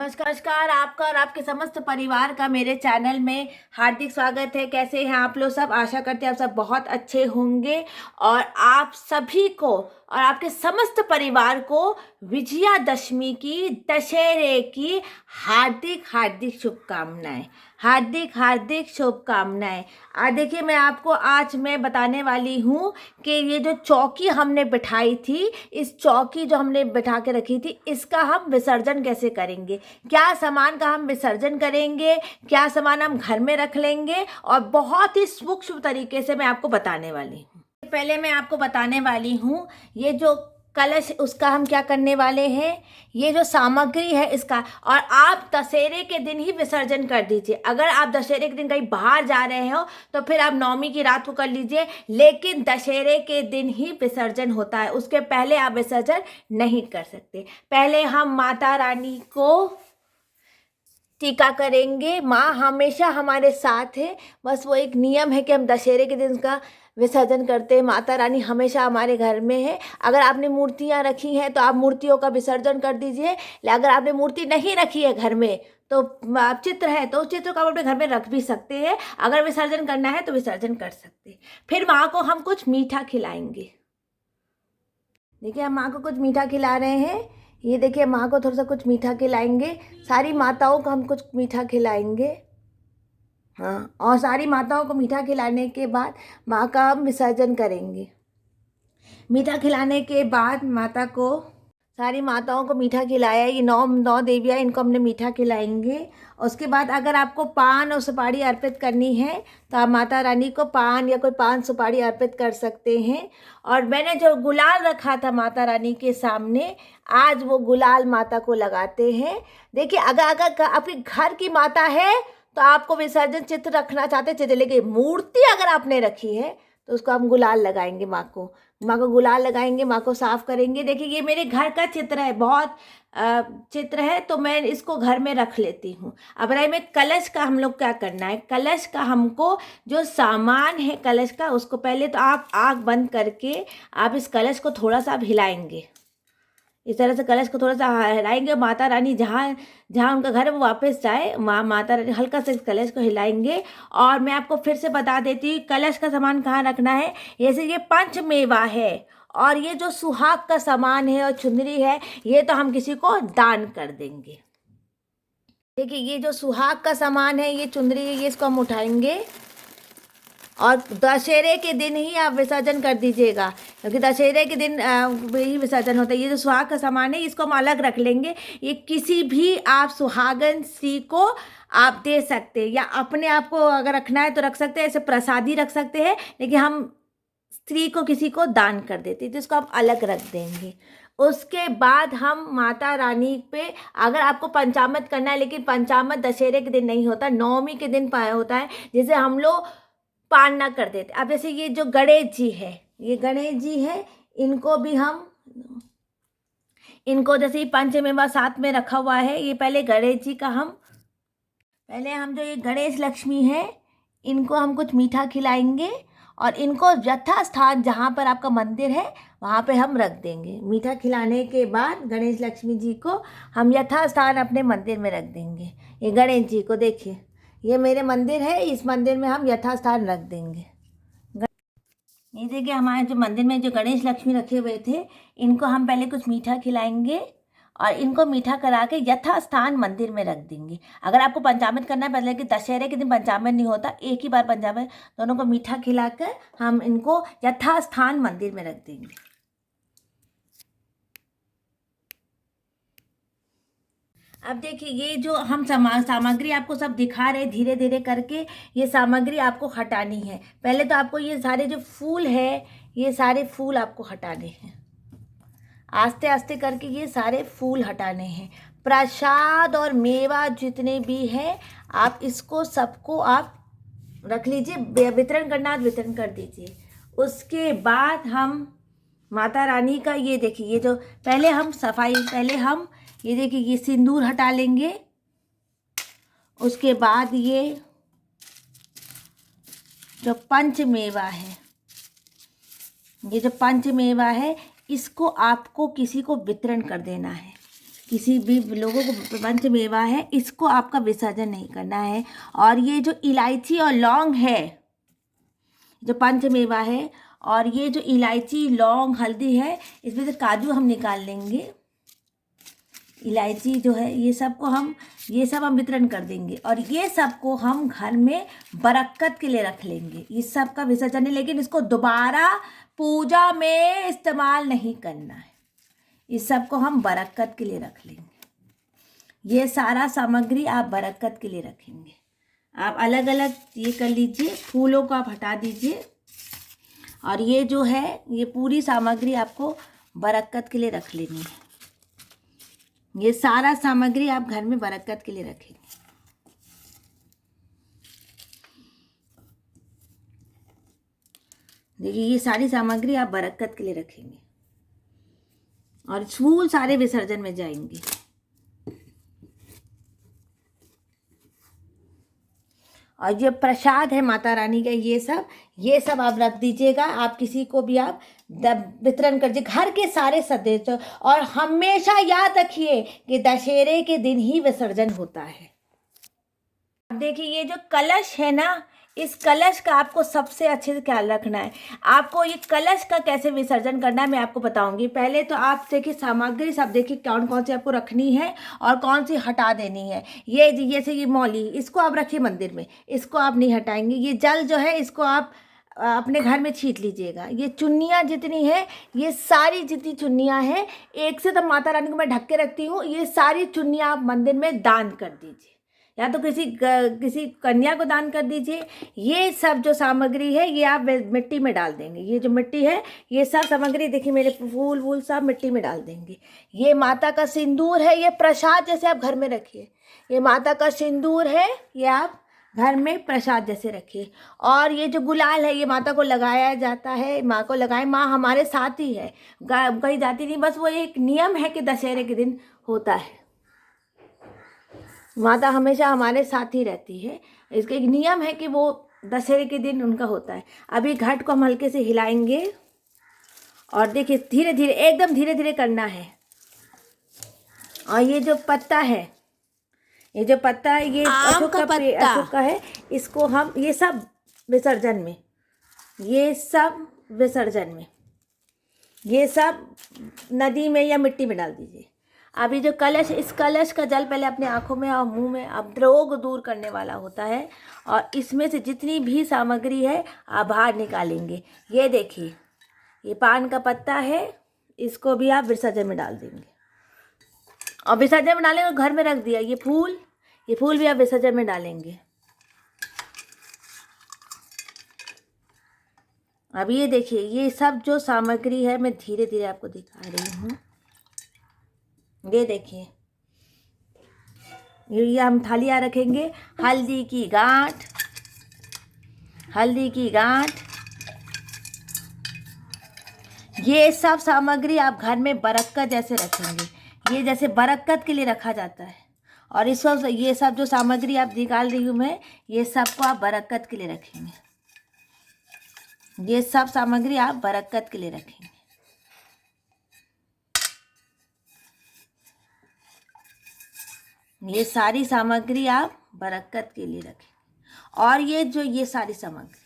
नमस्कार आपका और आपके समस्त परिवार का मेरे चैनल में हार्दिक स्वागत है। कैसे हैं आप लोग सब? आशा करते हैं आप सब बहुत अच्छे होंगे और आप सभी को और आपके समस्त परिवार को विजयादशमी की, दशहरे की हार्दिक हार्दिक शुभकामनाएं। हार्दिक हार्दिक शुभकामनाएं। देखिए, आज मैं बताने वाली हूँ कि ये जो चौकी हमने बिठाई थी, इस चौकी जो हमने बिठा के रखी थी, इसका हम विसर्जन कैसे करेंगे, क्या सामान का हम विसर्जन करेंगे, क्या सामान हम घर में रख लेंगे, और बहुत ही सूक्ष्म तरीके से मैं आपको बताने वाली हूँ। पहले मैं आपको बताने वाली हूँ ये जो कलश, उसका हम क्या करने वाले हैं, ये जो सामग्री है इसका। और आप दशहरे के दिन ही विसर्जन कर दीजिए। अगर आप दशहरे के दिन कहीं बाहर जा रहे हो तो फिर आप नवमी की रात को कर लीजिए, लेकिन दशहरे के दिन ही विसर्जन होता है, उसके पहले आप विसर्जन नहीं कर सकते। पहले हम माता रानी को टीका करेंगे। माँ हमेशा हमारे साथ है, बस वो एक नियम है कि हम दशहरे के दिन उसका विसर्जन करते हैं। माता रानी हमेशा हमारे घर में है। अगर आपने मूर्तियाँ रखी हैं तो आप मूर्तियों का विसर्जन कर दीजिए। अगर आपने मूर्ति नहीं रखी है घर में तो चित्र है तो चित्र को आप अपने घर में रख भी सकते हैं। अगर विसर्जन करना है तो विसर्जन कर सकते हैं। फिर माँ को हम कुछ मीठा खिलाएंगे। देखिए, हम माँ को कुछ मीठा खिला रहे हैं। ये देखिए, माँ को थोड़ा सा कुछ मीठा खिलाएंगे। सारी माताओं को हम कुछ मीठा खिलाएंगे। हाँ, और सारी माताओं को मीठा खिलाने के बाद माँ का हम विसर्जन करेंगे। मीठा खिलाने के बाद माता को, सारी माताओं को मीठा खिलाया, ये नौ देवियाँ, इनको हमने मीठा खिलाएंगे। उसके बाद अगर आपको पान और सुपारी अर्पित करनी है तो आप माता रानी को पान या कोई पान सुपारी अर्पित कर सकते हैं। और मैंने जो गुलाल रखा था माता रानी के सामने, आज वो गुलाल माता को लगाते हैं। देखिए, अगर आपके घर की माता है तो आपको विसर्जन चित्र रखना चाहते चित्र, लेकिन मूर्ति अगर आपने रखी है तो उसको हम गुलाल लगाएंगे। माँ को गुलाल लगाएंगे, माँ को साफ करेंगे। देखिए, ये मेरे घर का चित्र है, बहुत चित्र है, तो मैं इसको घर में रख लेती हूँ। अब रहे में कलश का, हम लोग क्या करना है, कलश का हमको जो सामान है कलश का, उसको पहले तो आप आँख बंद करके आप इस कलश को थोड़ा सा हिलाएंगे। इस तरह से कलश को थोड़ा सा हिलाएंगे। माता रानी जहाँ जहाँ उनका घर है वो वापस जाए, माता रानी हल्का से इस कलश को हिलाएंगे। और मैं आपको फिर से बता देती हूँ कलश का सामान कहाँ रखना है। जैसे ये पंचमेवा है और ये जो सुहाग का सामान है और चुनरी है, ये तो हम किसी को दान कर देंगे। देखिए, ये जो सुहाग का सामान है, ये चुनरी है, ये इसको हम उठाएंगे और दशहरे के दिन ही आप विसर्जन कर दीजिएगा, क्योंकि दशहरे के दिन ही विसर्जन होता है। ये जो सुहाग का सामान है इसको हम अलग रख लेंगे। ये किसी भी आप सुहागन स्त्री को आप दे सकते हैं, या अपने आप को अगर रखना है तो रख सकते हैं, ऐसे प्रसादी रख सकते हैं, लेकिन हम स्त्री को किसी को दान कर देते हैं तो इसको आप अलग रख देंगे। उसके बाद हम माता रानी पे, अगर आपको पंचामृत करना है, लेकिन पंचामृत दशहरे के दिन नहीं होता, नवमी के दिन होता है, जैसे हम लोग पान ना कर देते। अब जैसे ये जो गणेश जी है, ये गणेश जी है, इनको भी हम, इनको जैसे पंचमेवा साथ में रखा हुआ है, ये पहले गणेश जी का हम जो ये गणेश लक्ष्मी है, इनको हम कुछ मीठा खिलाएंगे और इनको यथा स्थान जहाँ पर आपका मंदिर है वहाँ पे हम रख देंगे। मीठा खिलाने के बाद गणेश लक्ष्मी जी को हम यथा स्थान अपने मंदिर में रख देंगे। ये गणेश जी को देखिए, ये मेरे मंदिर है, इस मंदिर में हम यथास्थान रख देंगे। ये देखिए, हमारे जो मंदिर में जो गणेश लक्ष्मी रखे हुए थे, इनको हम पहले कुछ मीठा खिलाएंगे और इनको मीठा करा के यथास्थान मंदिर में रख देंगे। अगर आपको पंचामृत करना है, बदले कि दशहरे के दिन पंचामृत नहीं होता, एक ही बार पंचामृत, दोनों को मीठा खिलाकर हम इनको यथास्थान मंदिर में रख देंगे। अब देखिए, ये जो हम सामग्री आपको सब दिखा रहे धीरे धीरे करके, ये सामग्री आपको हटानी है। पहले तो आपको ये सारे जो फूल है, ये सारे फूल आपको हटाने हैं, आस्ते आस्ते करके ये सारे फूल हटाने हैं। प्रसाद और मेवा जितने भी हैं, आप इसको सबको आप रख लीजिए, वितरण करना है वितरण कर दीजिए। उसके बाद हम माता रानी का, ये देखिए, ये जो पहले हम सफाई, पहले हम ये देखिए, ये सिंदूर हटा लेंगे। उसके बाद ये जो पंचमेवा है, ये जो पंचमेवा है, इसको आपको किसी को वितरण कर देना है। किसी भी लोगों को पंचमेवा है, इसको आपका विसर्जन नहीं करना है। और ये जो इलायची और लौंग है, जो पंचमेवा है, और ये जो इलायची लौंग हल्दी है, इसमें से काजू हम निकाल लेंगे। इलायची जो है ये सब हम वितरण कर देंगे। और ये सब को हम घर में बरकत के लिए रख लेंगे। इस सब का विसर्जन है, लेकिन इसको दोबारा पूजा में इस्तेमाल नहीं करना है। इस सब को हम बरकत के लिए रख लेंगे। ये सारा सामग्री आप बरकत के लिए रखेंगे। आप अलग अलग ये कर लीजिए, फूलों को आप हटा दीजिए। और ये जो है ये पूरी सामग्री आपको बरकत के लिए रख लेनी है। ये सारा सामग्री आप घर में बरकत के लिए रखेंगे। देखिए ये सारी सामग्री आप बरकत के लिए रखेंगे और फूल सारे विसर्जन में जाएंगे। और ये प्रसाद है माता रानी का, ये सब आप रख दीजिएगा। आप किसी को भी आप वितरण कर दीजिए, घर के सारे सदस्य। और हमेशा याद रखिए कि दशहरे के दिन ही विसर्जन होता है। देखिए ये जो कलश है ना, इस कलश का आपको सबसे अच्छे से ख्याल रखना है। आपको ये कलश का कैसे विसर्जन करना है मैं आपको बताऊंगी। पहले तो आप देखिए सामग्री सब देखिए कौन कौन सी आपको रखनी है और कौन सी हटा देनी है। ये जैसे ये मौली, इसको आप रखिए मंदिर में, इसको आप नहीं हटाएंगे। ये जल जो है इसको आप अपने घर में छीट लीजिएगा। ये चुन्नियाँ जितनी है, ये सारी जितनी चुन्नियाँ हैं, एक से तो माता रानी को मैं ढक के रखती हूँ, ये सारी चुन्नियाँ आप मंदिर में दान कर दीजिए, या तो किसी कन्या को दान कर दीजिए। ये सब जो सामग्री है ये आप मिट्टी में डाल देंगे। ये जो मिट्टी है ये सब सामग्री देखिए मेरे फूल वूल सब मिट्टी में डाल देंगे। ये माता का सिंदूर है, ये प्रसाद जैसे आप घर में रखिए। ये माता का सिंदूर है, ये आप घर में प्रसाद जैसे रखिए। और ये जो गुलाल है ये माता को लगाया जाता है, माँ को लगाए। माँ हमारे साथ ही है, कहीं जाती नहीं, बस वो एक नियम है कि दशहरे के दिन होता है। माता हमेशा हमारे साथ ही रहती है, इसका एक नियम है कि वो दशहरे के दिन उनका होता है। अभी घट को हम हल्के से हिलाएंगे और देखिए धीरे धीरे, एकदम धीरे धीरे करना है। और ये जो पत्ता है, ये अशोक का है, इसको हम ये सब विसर्जन में, ये सब नदी में या मिट्टी में डाल दीजिए। अभी जो कलश, इस कलश का जल पहले अपने आँखों में और मुंह में अब रोग दूर करने वाला होता है। और इसमें से जितनी भी सामग्री है आप बाहर निकालेंगे। ये देखिए ये पान का पत्ता है, इसको भी आप विसर्जन में डाल देंगे। और विसर्जन में डालेंगे और घर में रख दिया। ये फूल भी आप विसर्जन में डालेंगे। अब ये देखिए ये सब जो सामग्री है मैं धीरे धीरे आपको दिखा रही हूँ। ये देखिए ये हम थालियाँ रखेंगे। हल्दी की गांठ, ये सब सामग्री आप घर में बरकत जैसे रखेंगे। ये जैसे बरकत के लिए रखा जाता है। और इस सब ये सब जो सामग्री आप निकाल रही हूँ मैं, ये सब को आप बरकत के लिए रखेंगे। ये सब सामग्री आप बरकत के लिए रखेंगे। ये सारी सामग्री आप बरकत के लिए रखें। और ये सारी सामग्री,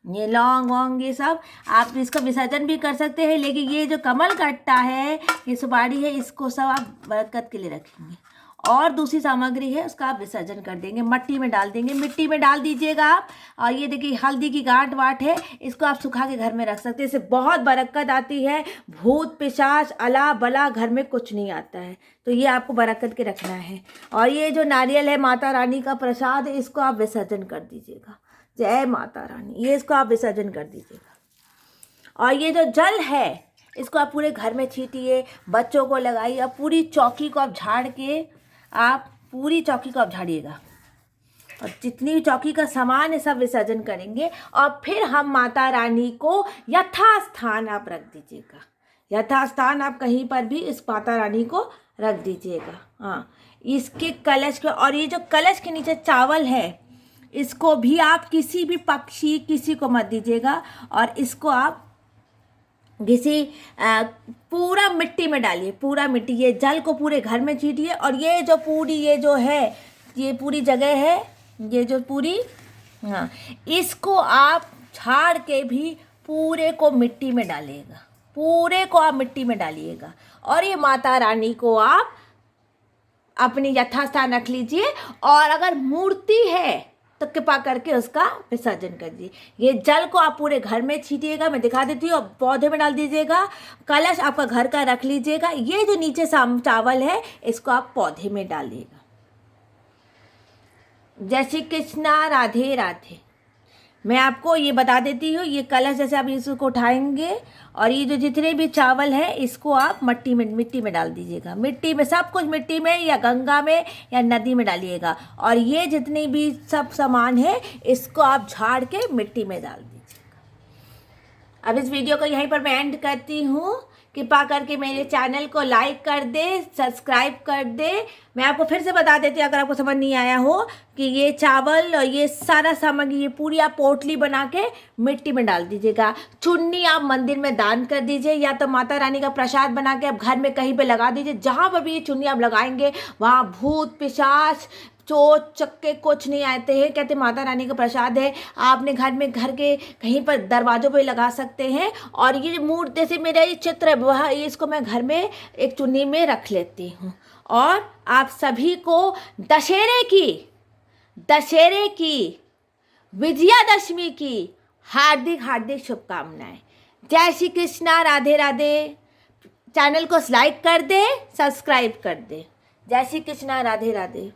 ये लौंग वोंग, ये सब आप इसका विसर्जन भी कर सकते हैं। लेकिन ये जो कमल कट्टा है, ये सुपारी है, इसको सब आप बरकत के लिए रखेंगे। और दूसरी सामग्री है उसका आप विसर्जन कर देंगे, मिट्टी में डाल देंगे। मिट्टी में डाल दीजिएगा आप। और ये देखिए हल्दी की गांठ वाट है, इसको आप सुखा के घर में रख सकते हैं। इससे बहुत बरकत आती है। भूत पिशाच अला बला घर में कुछ नहीं आता है। तो ये आपको बरकत के रखना है। और ये जो नारियल है माता रानी का प्रसाद है, इसको आप विसर्जन कर दीजिएगा। जय माता रानी, ये इसको आप विसर्जन कर दीजिएगा। और ये जो जल है इसको आप पूरे घर में छीटिए, बच्चों को लगाइए। और पूरी चौकी को आप झाड़िएगा। और जितनी भी चौकी का सामान है सब विसर्जन करेंगे। और फिर हम माता रानी को यथास्थान आप रख दीजिएगा। यथास्थान आप कहीं पर भी इस माता रानी को रख दीजिएगा। हाँ, इसके कलश के, और ये जो कलश के नीचे चावल है इसको भी आप किसी भी पक्षी किसी को मत दीजिएगा। और इसको आप किसी पूरा मिट्टी में डालिए, पूरा मिट्टी, ये जल को पूरे घर में छीटिए। और ये जो पूरी ये जो है, ये पूरी जगह है, ये जो पूरी, हाँ, इसको आप झाड़ के भी पूरे को मिट्टी में डालिएगा, पूरे को आप मिट्टी में डालिएगा। और ये माता रानी को आप अपनी यथास्थान रख लीजिए। और अगर मूर्ति है तो कृपा करके उसका विसर्जन कर दीजिए। ये जल को आप पूरे घर में छीटिएगा, मैं दिखा देती हूँ। पौधे में डाल दीजिएगा, कलश आपका घर का रख लीजिएगा। ये जो नीचे चावल है इसको आप पौधे में डालिएगा। जय श्री कृष्णा, राधे राधे। मैं आपको ये बता देती हूँ, ये कलश जैसे आप इसको उठाएंगे और ये जो जितने भी चावल है इसको आप मिट्टी में डाल दीजिएगा। मिट्टी में, सब कुछ मिट्टी में या गंगा में या नदी में डालिएगा। और ये जितनी भी सब सामान है इसको आप झाड़ के मिट्टी में डाल दीजिएगा। अब इस वीडियो को यहीं पर मैं एंड करती हूँ। कृपा करके मेरे चैनल को लाइक कर दे, सब्सक्राइब कर दे। मैं आपको फिर से बता देती हूँ अगर आपको समझ नहीं आया हो, कि ये चावल और ये सारा सामग्री, ये पूरी आप पोटली बना के मिट्टी में डाल दीजिएगा। चुन्नी आप मंदिर में दान कर दीजिए, या तो माता रानी का प्रसाद बना के आप घर में कहीं पे लगा दीजिए। जहाँ पर भी ये चुन्नी आप लगाएंगे वहाँ भूत पिशाच चोट चक्के कुछ नहीं आते हैं। कहते माता रानी का प्रसाद है, आपने घर में, घर के कहीं पर दरवाजों पे लगा सकते हैं। और ये मूर्ति, जैसे मेरा ये चित्र है वह, इसको मैं घर में एक चुन्नी में रख लेती हूँ। और आप सभी को दशहरे की विजयादशमी की हार्दिक हार्दिक शुभकामनाएं। जय श्री कृष्णा, राधे राधे। चैनल को लाइक कर दे, सब्सक्राइब कर दे। जय श्री कृष्णा, राधे राधे।